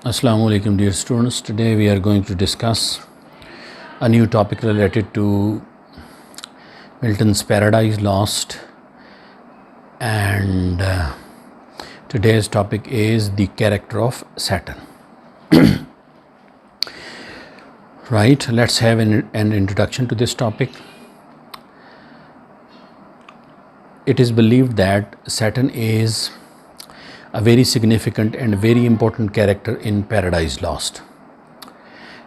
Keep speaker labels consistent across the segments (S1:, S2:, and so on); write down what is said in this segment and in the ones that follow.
S1: Assalamu alaikum dear students. Today we are going to discuss a new topic related to Milton's Paradise Lost, and today's topic is the character of Saturn. Right, let's have an introduction to this topic. It is believed that Saturn is a very significant and very important character in Paradise Lost,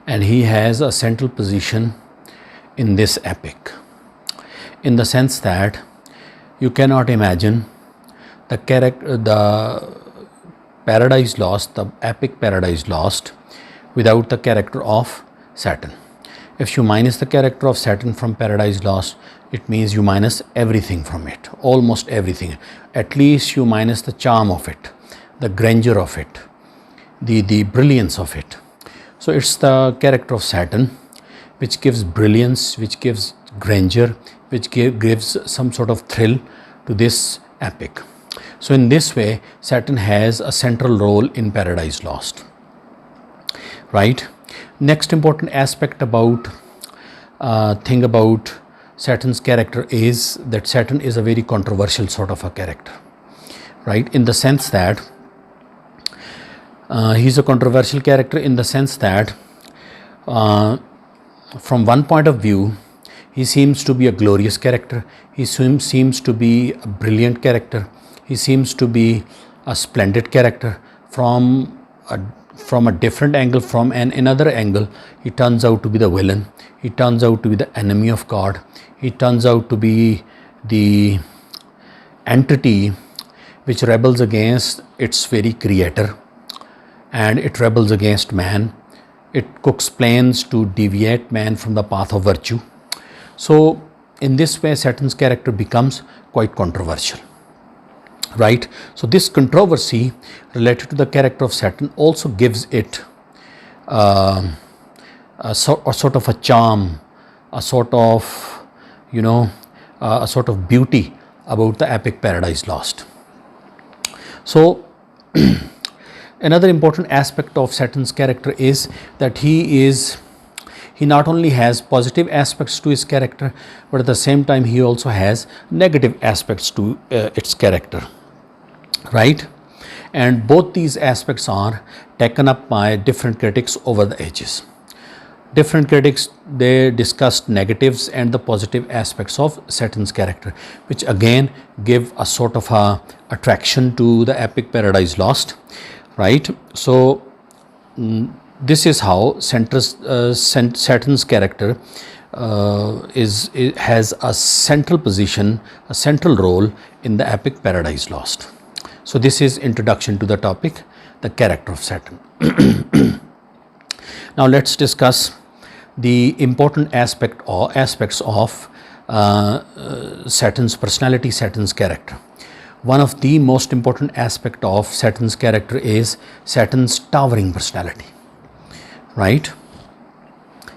S1: and he has a central position in this epic, in the sense that you cannot imagine the Paradise Lost, the epic Paradise Lost, without the character of Saturn. If you minus the character of Saturn from Paradise Lost, it means you minus everything from it, almost everything. At least you minus the charm of it, the grandeur of it, the brilliance of it. So it's the character of Saturn which gives brilliance, which gives grandeur, which gives some sort of thrill to this epic. So in this way, Saturn has a central role in Paradise Lost. Right? Next important aspect about Saturn's character is that Saturn is a very controversial sort of a character, right? In the sense that he's a controversial character in the sense that from one point of view, he seems to be a glorious character. He seems to be a brilliant character. He seems to be a splendid character. From a different angle, from another angle, he turns out to be the villain. He turns out to be the enemy of God. He turns out to be the entity which rebels against its very creator, and it rebels against man. It cooks plans to deviate man from the path of virtue. So in this way, Saturn's character becomes quite controversial. Right? So this controversy related to the character of Saturn also gives it a sort of a charm, a sort of beauty about the epic Paradise Lost. So another important aspect of Saturn's character is that he not only has positive aspects to his character, but at the same time he also has negative aspects to its character. Right? And both these aspects are taken up by different critics over the ages. Different critics, they discussed negatives and the positive aspects of Saturn's character, which again give a sort of a attraction to the epic Paradise Lost. Right? So this is how Saturn's character has a central position, a central role in the epic Paradise Lost. So this is introduction to the topic, the character of Saturn. Now let's discuss the important aspects of Saturn's personality, Saturn's character. One of the most important aspect of Saturn's character is Saturn's towering personality. Right?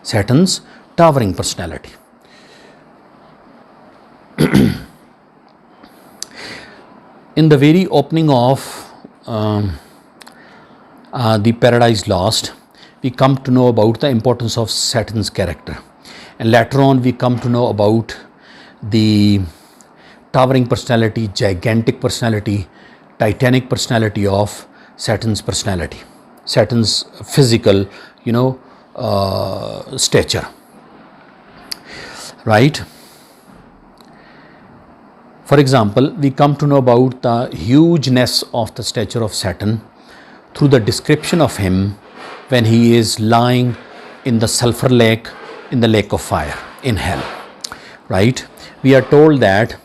S1: Saturn's towering personality. In the very opening of the Paradise Lost, we come to know about the importance of Saturn's character, and later on we come to know about the towering personality, gigantic personality, titanic personality of Saturn's personality, Saturn's physical, stature. Right? For example, we come to know about the hugeness of the stature of Saturn through the description of him when he is lying in the sulfur lake, in the lake of fire, in hell. Right? We are told that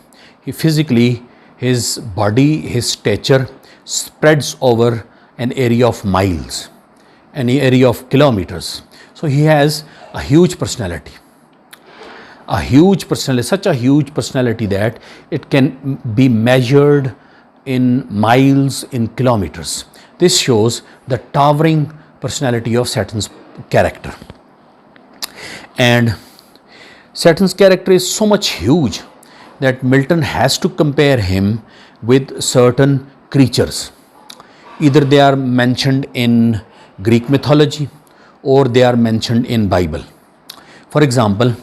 S1: his body, his stature spreads over an area of miles, an area of kilometers. So he has a huge personality. Such a huge personality that it can be measured in miles, in kilometers. This shows the towering personality of Saturn's character. And Saturn's character is so much huge that Milton has to compare him with certain creatures. Either they are mentioned in Greek mythology, or they are mentioned in Bible. For example,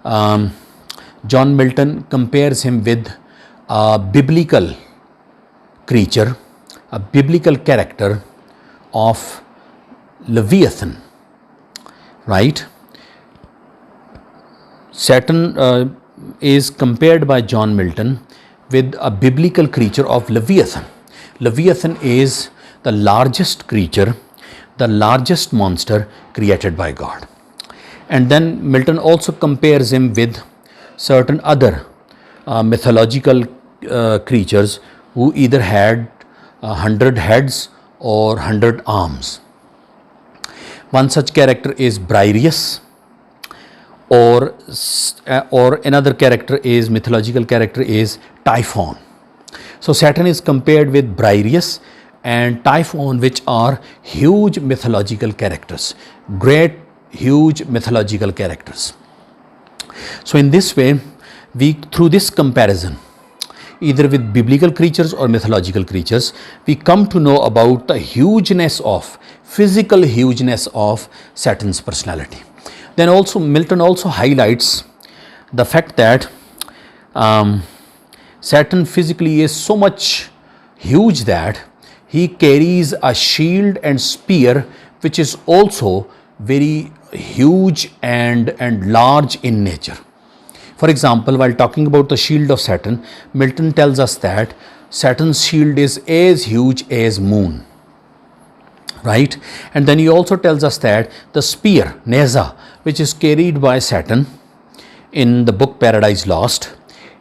S1: John Milton compares him with a biblical creature, a biblical character of Leviathan, right? Saturn is compared by John Milton with a biblical creature of Leviathan. Leviathan is the largest creature, the largest monster created by God. And then Milton also compares him with certain other mythological creatures who either had 100 heads or 100 arms. One such character is Briareus, or another character is, mythological character is Typhon. So Saturn is compared with Briareus and Typhon, which are huge mythological characters, great huge mythological characters. So in this way, we, through this comparison, either with biblical creatures or mythological creatures, we come to know about the hugeness of, physical hugeness of Saturn's personality. Then also Milton also highlights the fact that Saturn physically is so much huge that he carries a shield and spear which is also very huge and large in nature. For example, while talking about the shield of Saturn, Milton tells us that Saturn's shield is as huge as moon, right? And then he also tells us that the spear, Neza, which is carried by Saturn in the book Paradise Lost,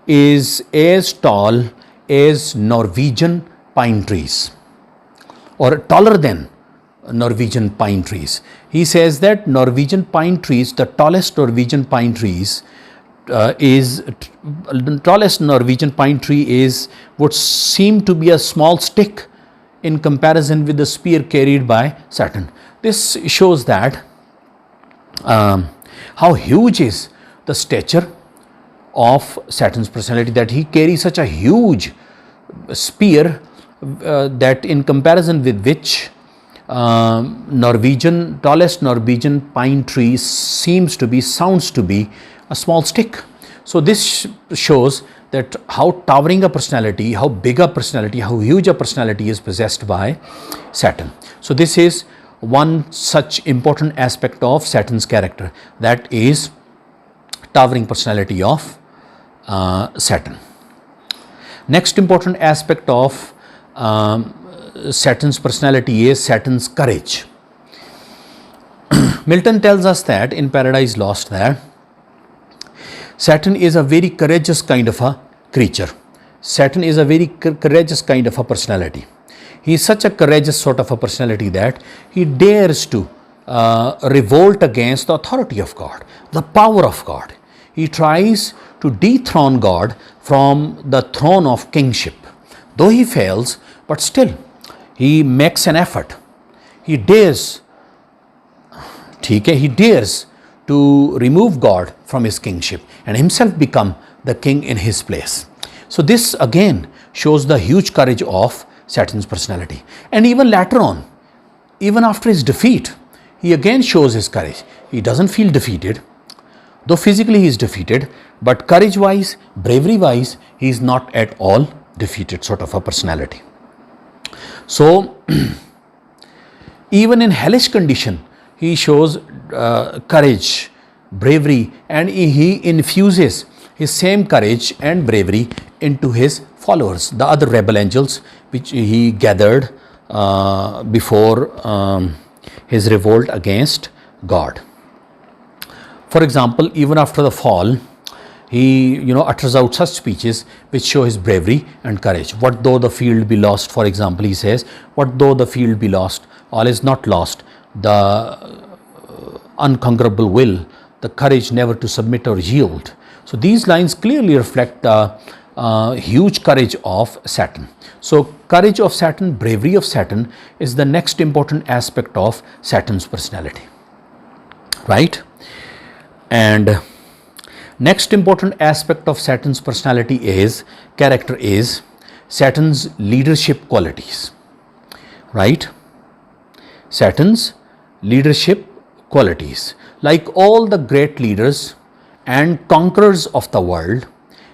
S1: is as tall as Norwegian pine trees, or taller than Norwegian pine trees. He says that Norwegian pine trees, the tallest Norwegian pine trees the tallest Norwegian pine tree would seem to be a small stick in comparison with the spear carried by Saturn. This shows that how huge is the stature of Saturn's personality, that he carries such a huge spear that in comparison with which tallest Norwegian pine tree sounds to be a small stick. So this shows that how towering a personality, how big a personality, how huge a personality is possessed by Saturn. So this is one such important aspect of Saturn's character, that is towering personality of Saturn. Next important aspect of Saturn's personality is Saturn's courage. Milton tells us that in Paradise Lost that Saturn is a very courageous kind of a creature. Saturn is a very courageous kind of a personality. He is such a courageous sort of a personality that he dares to revolt against the authority of God, the power of God. He tries to dethrone God from the throne of kingship. Though he fails, but still he makes an effort. He dares to remove God from his kingship and himself become the king in his place. So this again shows the huge courage of Saturn's personality. And even later on, even after his defeat, he again shows his courage. He doesn't feel defeated, though physically he is defeated, but courage wise, bravery wise, he is not at all defeated sort of a personality. So even in hellish condition, he shows courage, bravery, and he infuses his same courage and bravery into his followers, the other rebel angels which he gathered before his revolt against God. For example, even after the fall, he utters out such speeches which show his bravery and courage. What though the field be lost, for example, he says, what though the field be lost, all is not lost. The unconquerable will, the courage never to submit or yield. So these lines clearly reflect the huge courage of Saturn. So courage of Saturn, bravery of Saturn is the next important aspect of Saturn's personality, right? And next important aspect of Saturn's personality is Saturn's leadership qualities, right? Saturn's leadership qualities. Like all the great leaders and conquerors of the world,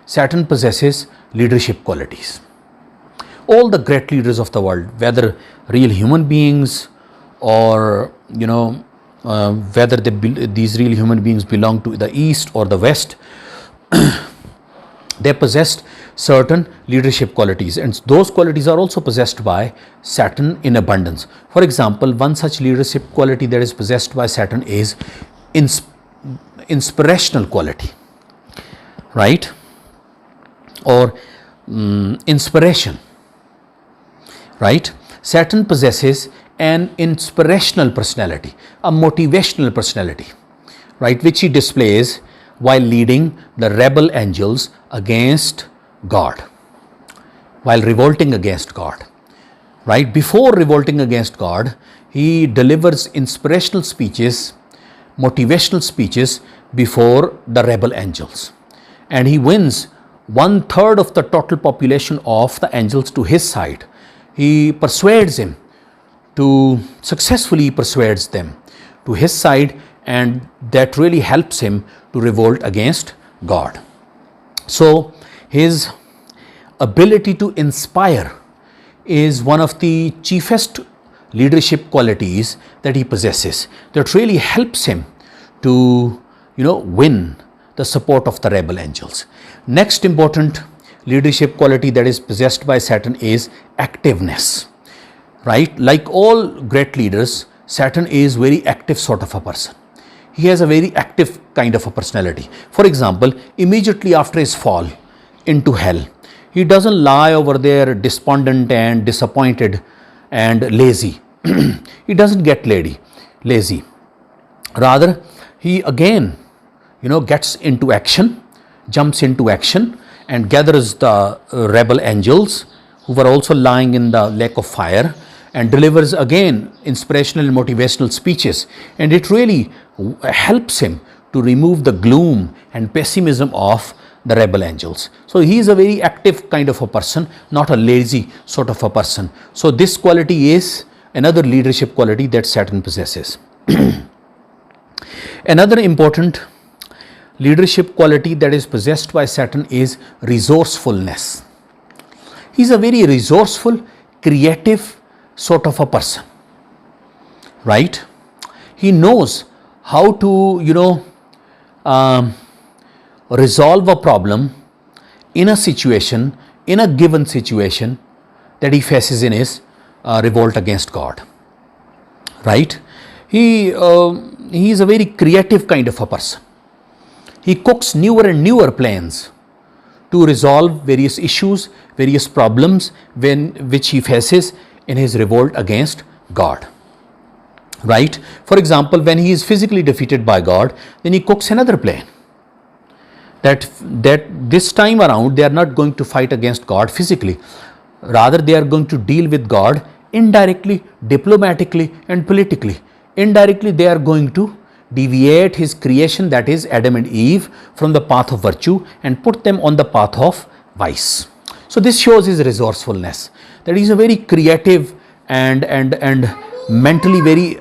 S1: Saturn possesses leadership qualities. All the great leaders of the world, whether real human beings or whether these real human beings belong to the East or the West, they possessed certain leadership qualities, and those qualities are also possessed by Saturn in abundance. For example, one such leadership quality that is possessed by Saturn is inspirational quality, right? Or inspiration, right? Saturn possesses an inspirational personality, a motivational personality, right, which he displays while leading the rebel angels against God, while revolting against God, right? Before revolting against God, he delivers inspirational speeches, motivational speeches before the rebel angels, and he wins 1/3 of the total population of the angels to his side. He persuades him to successfully persuades them to his side, and that really helps him to revolt against God. So his ability to inspire is one of the chiefest leadership qualities that he possesses, that really helps him to win the support of the rebel angels. Next important leadership quality that is possessed by Saturn is activeness, right? Like all great leaders, Saturn is very active sort of a person. He has a very active kind of a personality. For example, immediately after his fall into hell, he doesn't lie over there despondent and disappointed and lazy. He doesn't get lazy. Rather, he again, gets into action, jumps into action, and gathers the rebel angels who were also lying in the lake of fire, and delivers again inspirational and motivational speeches, and it really helps him to remove the gloom and pessimism of the rebel angels. So he is a very active kind of a person, not a lazy sort of a person. So this quality is another leadership quality that Saturn possesses. Another important leadership quality that is possessed by Saturn is resourcefulness. He is a very resourceful, creative sort of a person, right? He knows how to resolve a problem in a situation, in a given situation that he faces in his revolt against God, right? He is a very creative kind of a person. He cooks newer and newer plans to resolve various issues, various problems which he faces in his revolt against God, right? For example, when he is physically defeated by God, then he cooks another plan that this time around they are not going to fight against God physically. Rather, they are going to deal with God indirectly, diplomatically, and politically. Indirectly, they are going to deviate his creation, that is Adam and Eve, from the path of virtue and put them on the path of vice. So this shows his resourcefulness, that he is a very creative and mentally very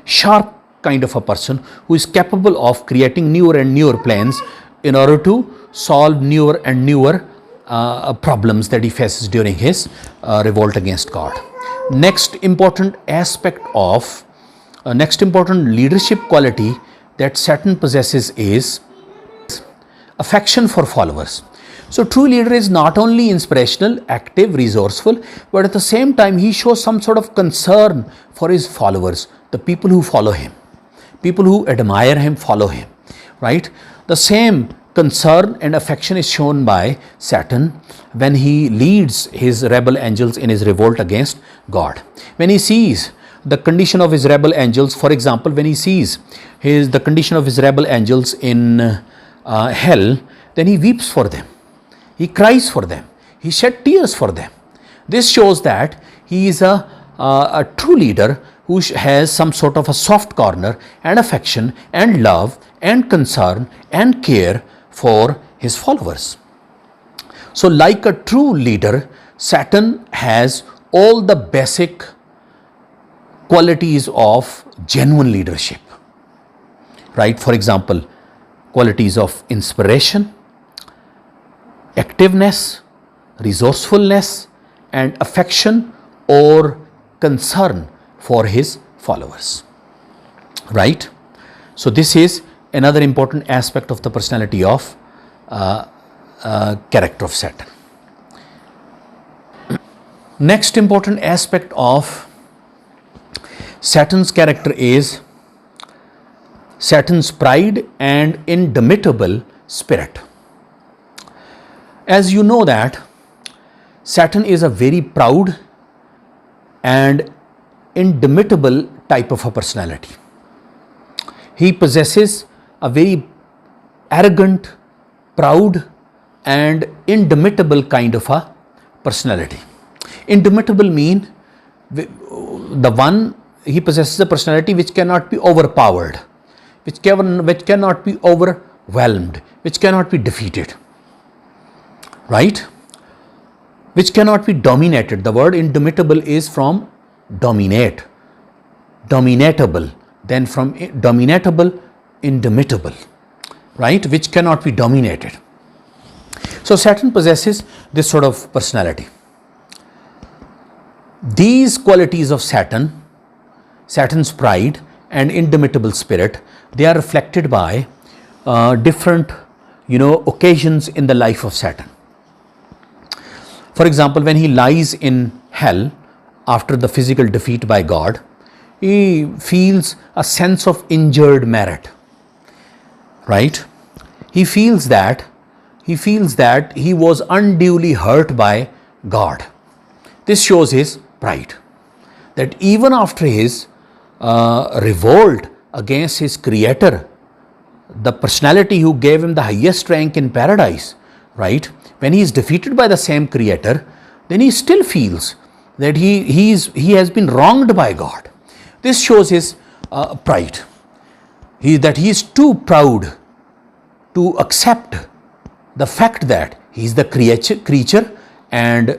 S1: sharp kind of a person who is capable of creating newer and newer plans in order to solve newer and newer problems that he faces during his revolt against God. Next important leadership quality that Saturn possesses is affection for followers. So true leader is not only inspirational, active, resourceful, but at the same time he shows some sort of concern for his followers, the people who follow him. People who admire him follow him, right? The same concern and affection is shown by Saturn when he leads his rebel angels in his revolt against God. When he sees the condition of his rebel angels, for example, when he sees the condition of his rebel angels in hell, then he weeps for them. He cries for them. He shed tears for them. This shows that he is a true leader who has some sort of a soft corner and affection and love and concern and care for his followers. So like a true leader, Saturn has all the basic qualities of genuine leadership, right? For example, qualities of inspiration, activeness, resourcefulness, and affection or concern for his followers, right? So this is another important aspect of the personality of character of Saturn. Next important aspect of Saturn's character is Saturn's pride and indomitable spirit. As you know that Saturn is a very proud and indomitable type of a personality. He possesses a very arrogant, proud and indomitable kind of a personality. Indomitable mean the one, he possesses a personality which cannot be overpowered, which cannot be overwhelmed, which cannot be defeated, right? Which cannot be dominated. The word indomitable is from dominate, dominatable, then from dominatable, indomitable, right? Which cannot be dominated. So Saturn possesses this sort of personality. These qualities of Saturn, Saturn's pride and indomitable spirit, they are reflected by different, occasions in the life of Saturn. For example, when he lies in hell after the physical defeat by God, he feels a sense of injured merit, right? He feels that he was unduly hurt by God. This shows his pride, that even after his revolt against his creator, the personality who gave him the highest rank in paradise, right? When he is defeated by the same creator, then he still feels that he has been wronged by God. This shows his pride. That he is too proud to accept the fact that he is the creature and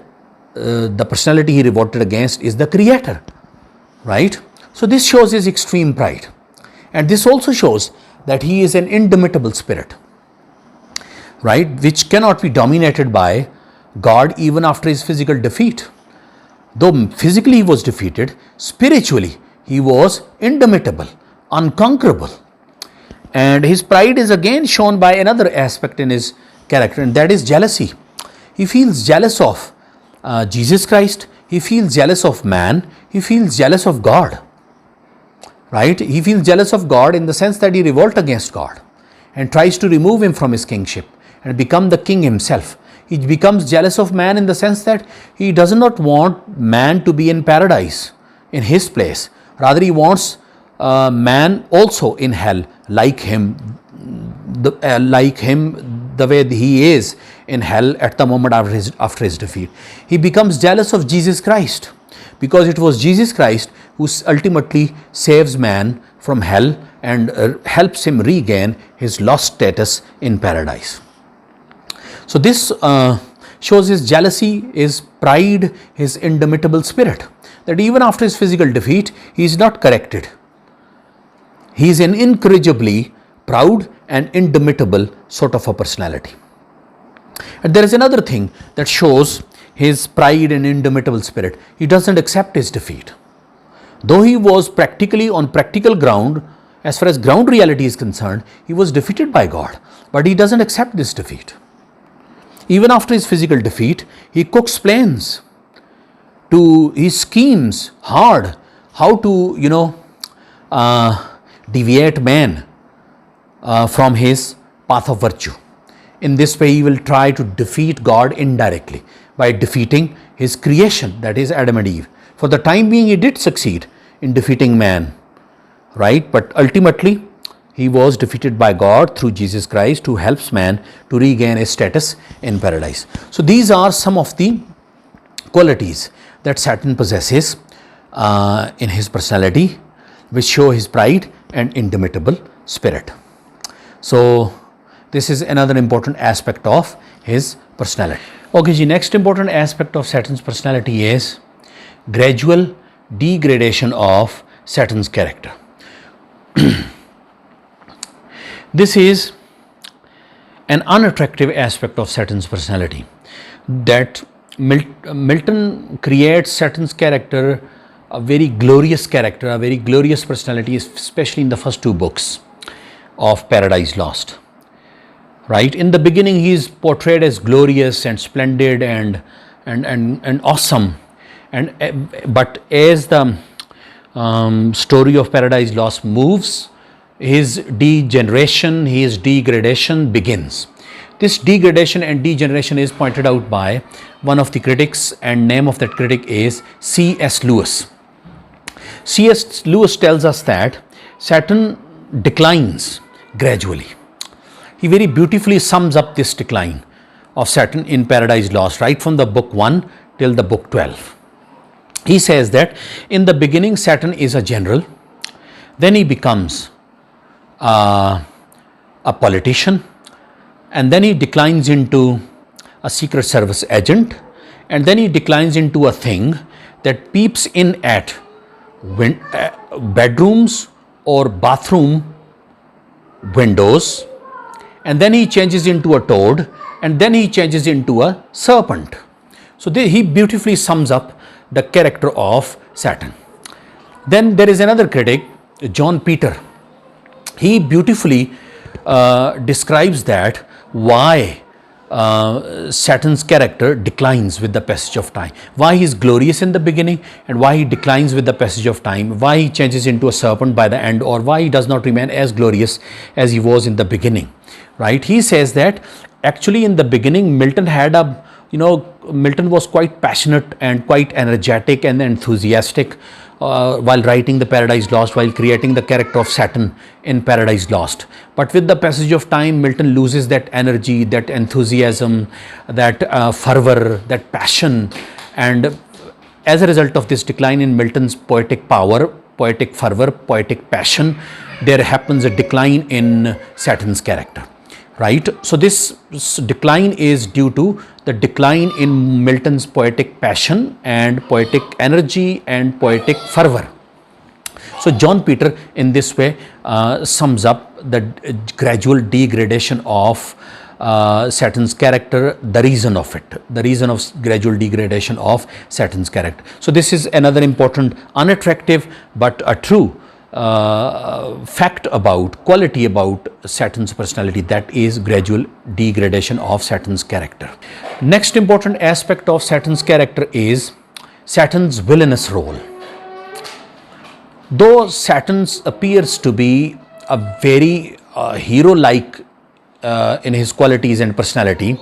S1: the personality he revolted against is the creator, right? So this shows his extreme pride. And this also shows that he is an indomitable spirit, right? Which cannot be dominated by God even after his physical defeat. Though physically he was defeated, spiritually he was indomitable, unconquerable. And his pride is again shown by another aspect in his character, and that is jealousy. He feels jealous of Jesus Christ, he feels jealous of man, he feels jealous of God, right? He feels jealous of God in the sense that he revolts against God and tries to remove him from his kingship and become the king himself. He becomes jealous of man in the sense that he does not want man to be in paradise in his place. Rather, he wants man also in hell, like him the way he is in hell at the moment after his defeat. He becomes jealous of Jesus Christ because it was Jesus Christ who ultimately saves man from hell and helps him regain his lost status in paradise. So this shows his jealousy, his pride, his indomitable spirit, that even after his physical defeat, he is not corrected. He is an incorrigibly proud and indomitable sort of a personality. And there is another thing that shows his pride and indomitable spirit. He doesn't accept his defeat. Though he was practically on practical ground, as far as ground reality is concerned, he was defeated by God, but he doesn't accept this defeat. Even after his physical defeat, he cooks plans, he schemes hard how to, deviate man from his path of virtue. In this way, he will try to defeat God indirectly by defeating his creation, that is Adam and Eve. For the time being, he did succeed in defeating man, right? But ultimately, he was defeated by God through Jesus Christ, who helps man to regain his status in paradise. So these are some of the qualities that Saturn possesses in his personality, which show his pride and indomitable spirit. So this is another important aspect of his personality. Okay, the next important aspect of Saturn's personality is gradual degradation of Saturn's character. This is an unattractive aspect of Saturn's personality, that Milton creates Saturn's character a very glorious character, a very glorious personality, especially in the first two books of Paradise Lost. Right? In the beginning, he is portrayed as glorious and splendid and awesome. But as the story of Paradise Lost moves, his degeneration, his degradation begins. This degradation and degeneration is pointed out by one of the critics, and name of that critic is C.S. Lewis. C.S. Lewis tells us that Saturn declines gradually. He very beautifully sums up this decline of Saturn in Paradise Lost, right from the book 1 till the book 12. He says that in the beginning Saturn is a general, then he becomes a politician, and then he declines into a secret service agent, and then he declines into a thing that peeps in at bedrooms or bathroom windows, and then he changes into a toad, and then he changes into a serpent. So he beautifully sums up the character of Saturn. Then there is another critic, John Peter. He beautifully describes that why Saturn's character declines with the passage of time, why he is glorious in the beginning and why he declines with the passage of time, why he changes into a serpent by the end, or why he does not remain as glorious as he was in the beginning. Right? He says that actually in the beginning Milton had Milton was quite passionate and quite energetic and enthusiastic while writing the Paradise Lost, while creating the character of Saturn in Paradise Lost. But with the passage of time, Milton loses that energy, that enthusiasm, that fervor, that passion, and as a result of this decline in Milton's poetic power, poetic fervor, poetic passion, there happens a decline in Saturn's character. Right? So this decline is due to the decline in Milton's poetic passion and poetic energy and poetic fervor. So John Peter in this way sums up the gradual degradation of Saturn's character, the reason of it, the reason of gradual degradation of Saturn's character. So this is another important, unattractive but a true fact about, quality about Saturn's personality, that is gradual degradation of Saturn's character. Next important aspect of Saturn's character is Saturn's villainous role. Though Saturn appears to be a very hero-like in his qualities and personality,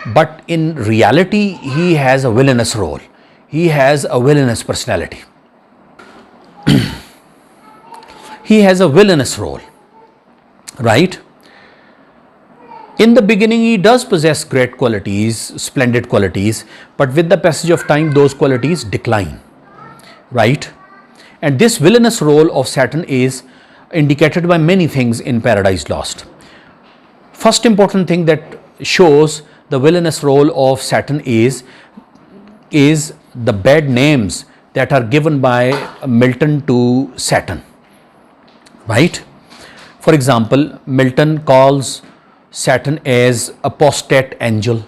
S1: but in reality he has a villainous role. He has a villainous personality. He has a villainous role, right? In the beginning, he does possess great qualities, splendid qualities, but with the passage of time, those qualities decline, right? And this villainous role of Saturn is indicated by many things in Paradise Lost. First important thing that shows the villainous role of Saturn is the bad names that are given by Milton to Saturn. Right? For example, Milton calls Saturn as apostate angel,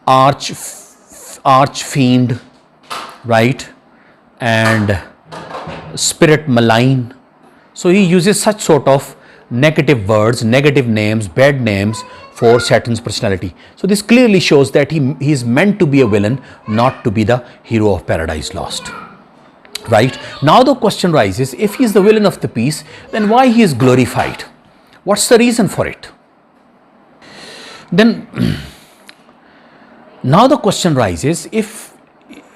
S1: arch fiend, right? And spirit malign. So he uses such sort of negative words, negative names, bad names for Saturn's personality. So this clearly shows that he is meant to be a villain, not to be the hero of Paradise Lost. Right? Now the question rises, if he is the villain of the piece, then why he is glorified? What's the reason for it? Then now the question rises, if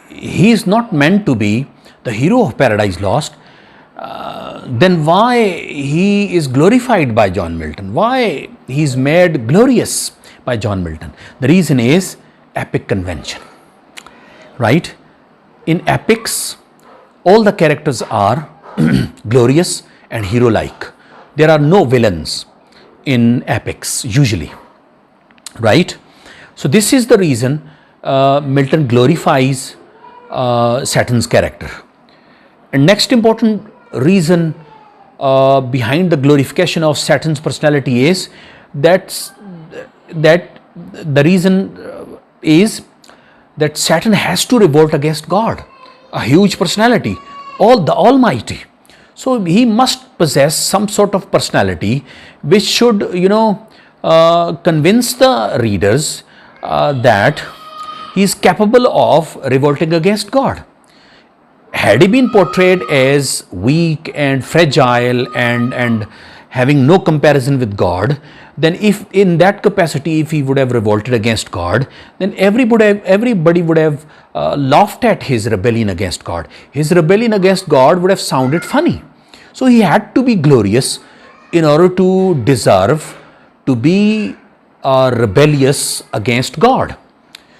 S1: he is not meant to be the hero of Paradise Lost, then why he is glorified by John Milton? Why he is made glorious by John Milton? The reason is epic convention. Right? In epics, all the characters are glorious and hero-like. There are no villains in epics usually, right? So this is the reason Milton glorifies Saturn's character. And next important reason behind the glorification of Saturn's personality is that the reason is that Saturn has to revolt against God, a huge personality, the Almighty. So he must possess some sort of personality which should, convince the readers that he is capable of revolting against God. Had he been portrayed as weak and fragile and having no comparison with God, then if in that capacity, if he would have revolted against God, then everybody would have laughed at his rebellion against God. His rebellion against God would have sounded funny. So he had to be glorious in order to deserve to be rebellious against God.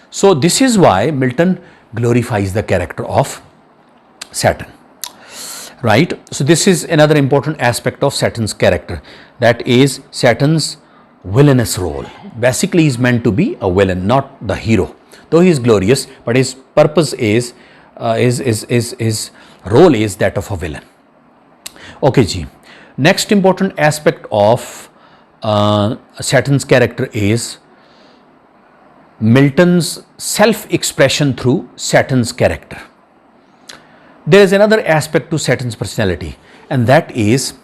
S1: So this is why Milton glorifies the character of Saturn, right? So this is another important aspect of Saturn's character, that is Saturn's villainous role. Basically, he is meant to be a villain, not the hero. Though he is glorious, but his purpose is, his role is that of a villain. Okay, ji. Next important aspect of Saturn's character is Milton's self-expression through Saturn's character. There is another aspect to Saturn's personality, and that is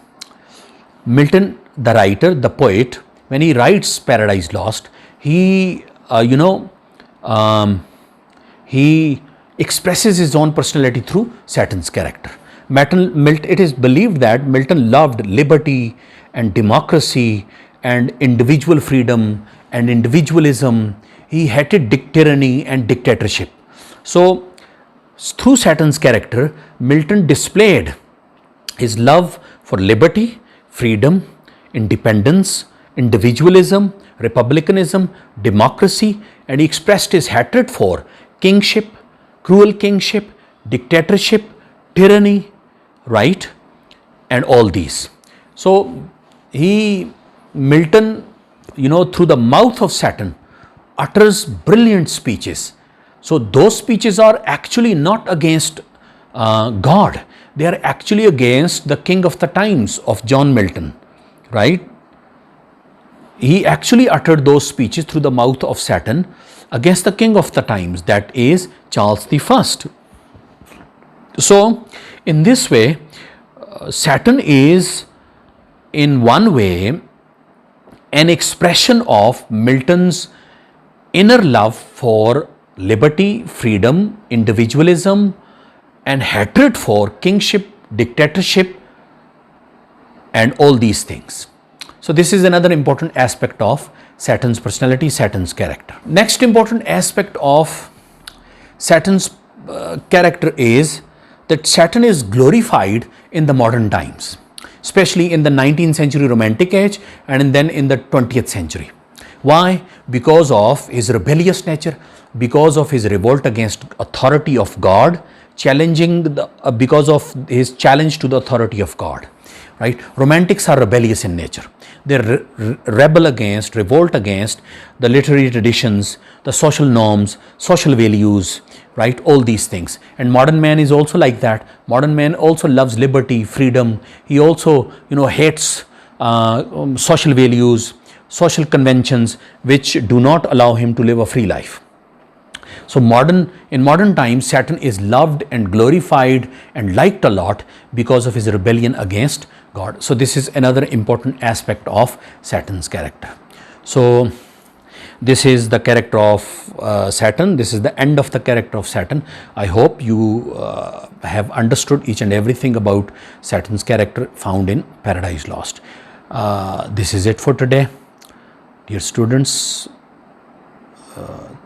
S1: Milton, the writer, the poet, when he writes Paradise Lost, he expresses his own personality through Saturn's character. It is believed that Milton loved liberty and democracy and individual freedom and individualism. He hated tyranny and dictatorship. So through Saturn's character, Milton displayed his love for liberty, freedom, independence, individualism, republicanism, democracy, and he expressed his hatred for kingship, cruel kingship, dictatorship, tyranny, right, and all these. So Milton, through the mouth of Saturn, utters brilliant speeches. So those speeches are actually not against God. They are actually against the king of the times of John Milton, right? He actually uttered those speeches through the mouth of Saturn against the king of the times, that is Charles I. So in this way, Saturn is in one way an expression of Milton's inner love for liberty, freedom, individualism, and hatred for kingship, dictatorship, and all these things. So this is another important aspect of Saturn's personality, Saturn's character. Next important aspect of Saturn's character is that Saturn is glorified in the modern times, especially in the 19th century Romantic age and then in the 20th century. Why? Because of his rebellious nature, because of his revolt against authority of God, because of his challenge to the authority of God. Right? Romantics are rebellious in nature. They revolt against the literary traditions, the social norms, social values, right? All these things. And modern man is also like that. Modern man also loves liberty, freedom. He also, hates social values, social conventions which do not allow him to live a free life. So in modern times, Saturn is loved and glorified and liked a lot because of his rebellion against God. So this is another important aspect of Saturn's character. So this is the character of Saturn. This is the end of the character of Saturn. I hope you have understood each and everything about Saturn's character found in Paradise Lost. This is it for today. Dear students,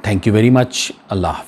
S1: thank you very much. Allah Hafiz.